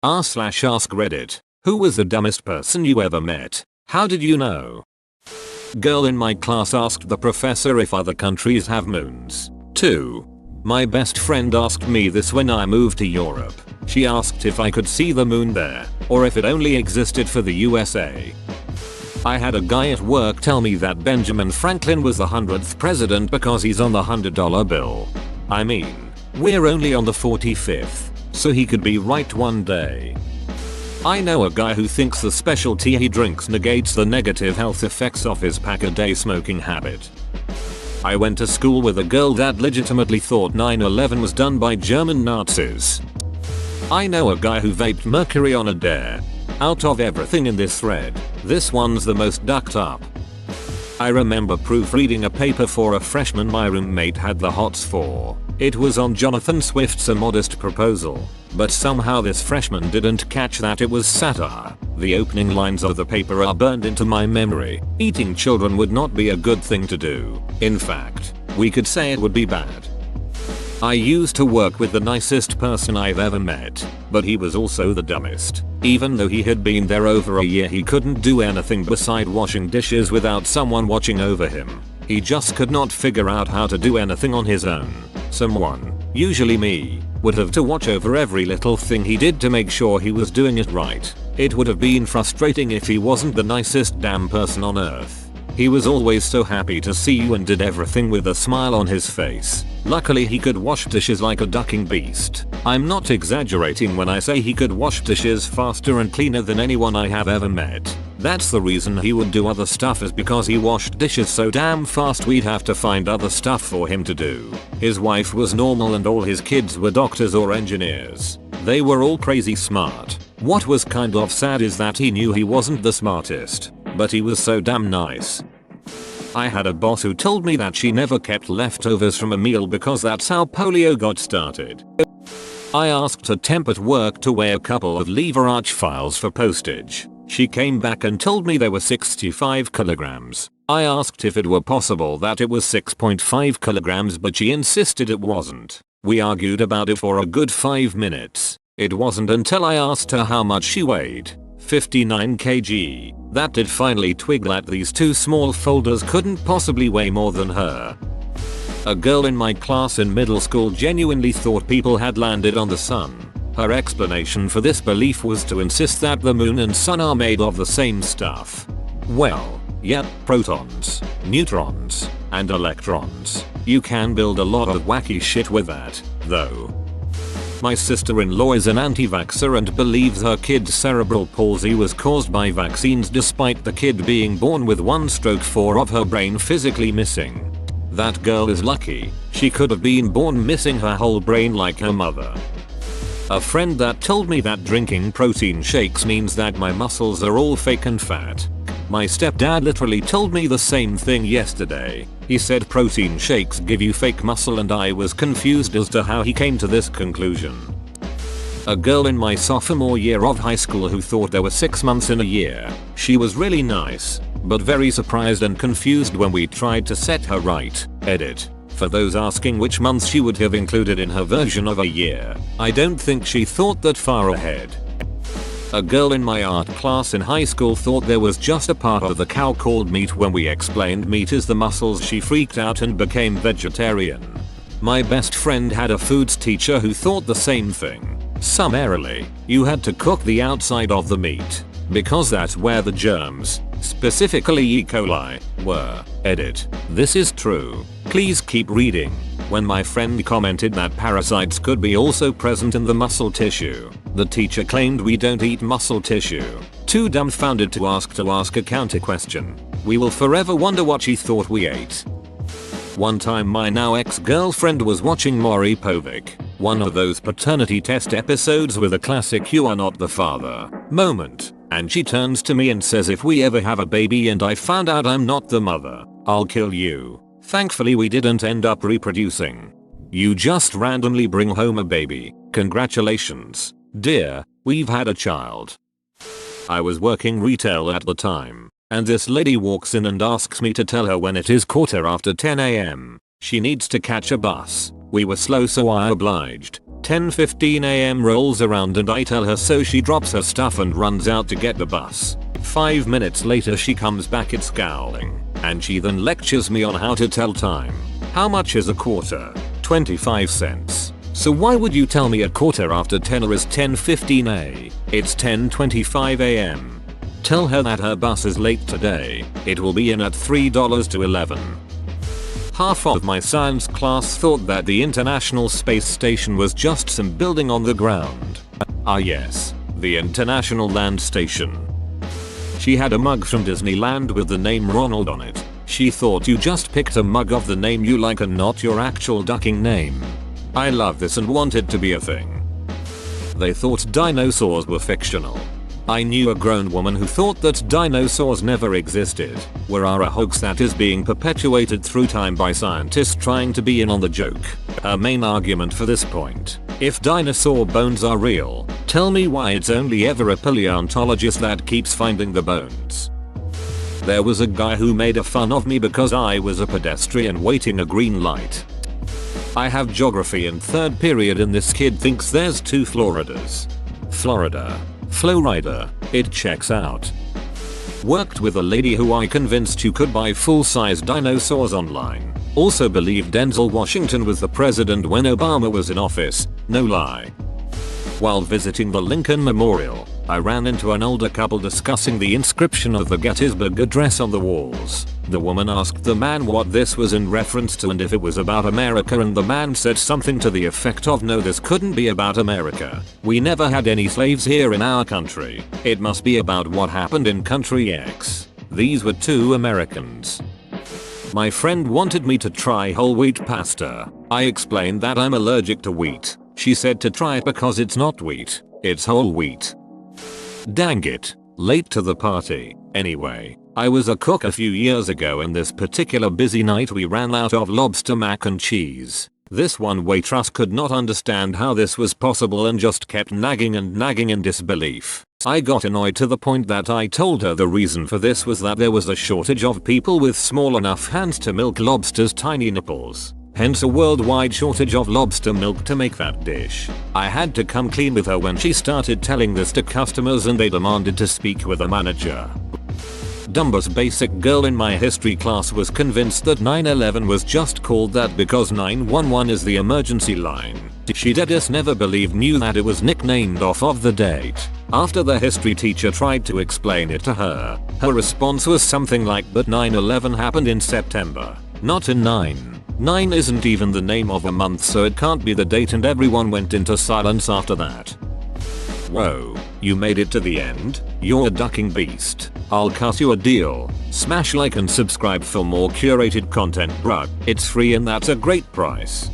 r/ask Reddit. Who was the dumbest person you ever met? How did you know? Girl in my class asked the professor if other countries have moons. 2. My best friend asked me this when I moved to Europe. She asked if I could see the moon there, or if it only existed for the USA. I had a guy at work tell me that Benjamin Franklin was the 100th president because he's on the $100 bill. I mean, we're only on the 45th, so he could be right one day. I know a guy who thinks the special tea he drinks negates the negative health effects of his pack-a-day smoking habit. I went to school with a girl that legitimately thought 9/11 was done by German Nazis. I know a guy who vaped mercury on a dare. Out of everything in this thread, this one's the most ducked up. I remember proofreading a paper for a freshman my roommate had the hots for. It was on Jonathan Swift's A Modest Proposal, but somehow this freshman didn't catch that it was satire. The opening lines of the paper are burned into my memory. Eating children would not be a good thing to do. In fact, we could say it would be bad. I used to work with the nicest person I've ever met, but he was also the dumbest. Even though he had been there over a year, he couldn't do anything beside washing dishes without someone watching over him. He just could not figure out how to do anything on his own. Someone, usually me, would have to watch over every little thing he did to make sure he was doing it right. It would have been frustrating if he wasn't the nicest damn person on earth. He was always so happy to see you and did everything with a smile on his face. Luckily he could wash dishes like a ducking beast. I'm not exaggerating when I say he could wash dishes faster and cleaner than anyone I have ever met. That's the reason he would do other stuff, is because he washed dishes so damn fast we'd have to find other stuff for him to do. His wife was normal and all his kids were doctors or engineers. They were all crazy smart. What was kind of sad is that he knew he wasn't the smartest, but he was so damn nice. I had a boss who told me that she never kept leftovers from a meal because that's how polio got started. I asked a temp at work to weigh a couple of lever arch files for postage. She came back and told me they were 65 kilograms. I asked if it were possible that it was 6.5 kilograms, but she insisted it wasn't. We argued about it for a good 5 minutes. It wasn't until I asked her how much she weighed, 59 kg, that did finally twig that these two small folders couldn't possibly weigh more than her. A girl in my class in middle school genuinely thought people had landed on the sun. Her explanation for this belief was to insist that the moon and sun are made of the same stuff. Well, yep, protons, neutrons, and electrons. You can build a lot of wacky shit with that, though. My sister-in-law is an anti-vaxxer and believes her kid's cerebral palsy was caused by vaccines, despite the kid being born with 1/4 of her brain physically missing. That girl is lucky. She could have been born missing her whole brain like her mother. A friend that told me that drinking protein shakes means that my muscles are all fake and fat. My stepdad literally told me the same thing yesterday. He said protein shakes give you fake muscle, and I was confused as to how he came to this conclusion. A girl in my sophomore year of high school who thought there were 6 months in a year. She was really nice, but very surprised and confused when we tried to set her right. Edit. For those asking which months she would have included in her version of a year, I don't think she thought that far ahead. A girl in my art class in high school thought there was just a part of the cow called meat. When we explained meat is the muscles, she freaked out and became vegetarian. My best friend had a foods teacher who thought the same thing. Summarily, you had to cook the outside of the meat, because that's where the germs, specifically E. coli, were. Edit. This is true. Please keep reading. When my friend commented that parasites could be also present in the muscle tissue, the teacher claimed we don't eat muscle tissue. Too dumbfounded to ask a counter question. We will forever wonder what she thought we ate. One time my now ex-girlfriend was watching Maury Povich, one of those paternity test episodes with a classic "you are not the father" moment, and she turns to me and says, "If we ever have a baby and I found out I'm not the mother, I'll kill you." Thankfully we didn't end up reproducing. You just randomly bring home a baby. Congratulations, dear, we've had a child. I was working retail at the time, and this lady walks in and asks me to tell her when it is 10:15 AM. She needs to catch a bus. We were slow, so I obliged. 10:15 am rolls around and I tell her, so she drops her stuff and runs out to get the bus. 5 minutes later she comes back, it's scowling, and she then lectures me on how to tell time. How much is a quarter? 25 cents. So why would you tell me a quarter after tenor is 10:15 a? It's 10:25 am. Tell her that her bus is late today. It will be in at $3 to 11. Half of my science class thought that the International Space Station was just some building on the ground. Ah yes, the International Land Station. She had a mug from Disneyland with the name Ronald on it. She thought you just picked a mug of the name you like and not your actual ducking name. I love this and want it to be a thing. They thought dinosaurs were fictional. I knew a grown woman who thought that dinosaurs never existed, were a hoax that is being perpetuated through time by scientists trying to be in on the joke. Her main argument for this point: if dinosaur bones are real, tell me why it's only ever a paleontologist that keeps finding the bones. There was a guy who made a fun of me because I was a pedestrian waiting a green light. I have geography in 3rd period and this kid thinks there's 2 Floridas. Florida. Flowrider. It checks out. Worked with a lady who I convinced you could buy full-size dinosaurs online. Also believed Denzel Washington was the president when Obama was in office. No lie. While visiting the Lincoln Memorial, I ran into an older couple discussing the inscription of the Gettysburg Address on the walls. The woman asked the man what this was in reference to and if it was about America, and the man said something to the effect of, no, this couldn't be about America. We never had any slaves here in our country. It must be about what happened in country X. These were 2 Americans. My friend wanted me to try whole wheat pasta. I explained that I'm allergic to wheat. She said to try it because it's not wheat, it's whole wheat. Dang it, late to the party. Anyway, I was a cook a few years ago and this particular busy night we ran out of lobster mac and cheese. This one waitress could not understand how this was possible and just kept nagging and nagging in disbelief. I got annoyed to the point that I told her the reason for this was that there was a shortage of people with small enough hands to milk lobster's tiny nipples. Hence a worldwide shortage of lobster milk to make that dish. I had to come clean with her when she started telling this to customers and they demanded to speak with a manager. Dumbest basic girl in my history class was convinced that 9/11 was just called that because 911 is the emergency line. She deadass never knew that it was nicknamed off of the date. After the history teacher tried to explain it to her, her response was something like, but 9/11 happened in September, not in 9. 9 isn't even the name of a month, so it can't be the date, and everyone went into silence after that. Whoa, you made it to the end? You're a ducking beast. I'll cut you a deal. Smash like and subscribe for more curated content, bruh. It's free and that's a great price.